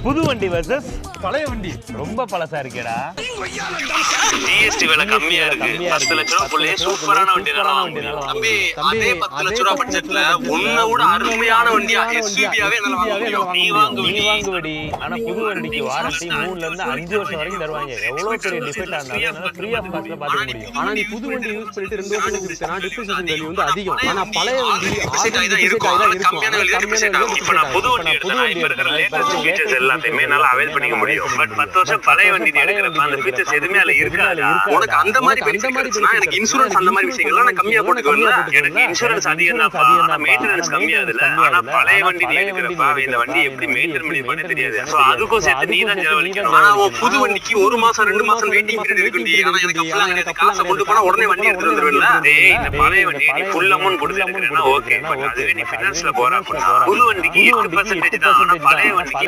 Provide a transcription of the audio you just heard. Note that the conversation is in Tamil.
புது வண்டி வர்சஸ் பழைய வண்டி. ரொம்ப பழசா இருக்கேடா. ஜிஎஸ்டி விலை கம்மியா இருக்கு. 10 லட்ச ரூபா புள்ளே சூப்பரான வண்டி தம்பி. அதே 10 லட்ச ரூபா பட்ஜெட்ல உன்னை விட அருமையான வண்டியா எஸ்யூவியாவே நீ வாங்குவடி. ஆனா புது வண்டிக்கு வாரண்டி 3 ல இருந்து 5 வருஷம் வரைக்கும் தருவாங்க. எவ்வளவு பெரிய டிஃபெக்டா இருந்தாலும் ஃப்ரீ ஆஃப் காஸ்ட்ல பாத்துக்க முடியும். ஆனா நீ புது வண்டி யூஸ் பண்ணிட்டு 2 வருஷம் கழிச்சுனா டிப்ரிசியேஷன் வேல்யூ வந்து அதிகம். ஆனா பழைய வண்டி கம்மியான விலையில டிப்ரிசியேட் ஆகும். இப்போ நான் புது வண்டி எடுத்தா இப்ப இருக்கிற லேட்டஸ்ட் ஃபீச்சர்ஸ் எல்லாத்தையுமே நல்லா அவைல் பண்ணிக்க முடியும். பட் 10 வருஷம் பழைய வண்டி எடுக்கிறப்ப அந்த ஃபீச்சர்ஸ் எதுவுமே அதுல இருக்காது. உனக்கு அந்த மாதிரி பெனிஃபிட்ஸ்னா எனக்கு இன்சூரன்ஸ் அந்த மாதிரி விஷயங்கள்லாம் நான் கம்மியா போட்டுக்குவேன்ல. எனக்கு இன்சூரன்ஸ் அதிகம் தான், ஆனா மெயின்டெனன்ஸ் கம்மியா இல்ல. ஆனா பழைய வண்டி எடுக்கிறப்ப இந்த வண்டி எப்படி மெயின்டைன் பண்ணி தெரியாது. சோ அதுக்கும் சேர்த்து நீ தான் செலவழிக்கணும். ஆனா புது வண்டிக்கு 1 மாசம் 2 மாசம் வெயிட்டிங் பீரியட் இருக்குடி. ஆனா எனக்கு அப்பலாம் கிடையாது. காசை கொண்டு போனா உடனே வண்டி எடுத்துட்டு வந்துருவேன்ல. டேய் இந்த பழைய வண்டி நீ ஃபுல் அமௌண்ட் கொடுத்து எடுக்கறேன்னா ஓகே. பட் அதுவே நீ ஃபைனான்ஸ்ல போறா புது வண்டிக்கு 8% தான். ஆனா பழைய வண்டிக்கு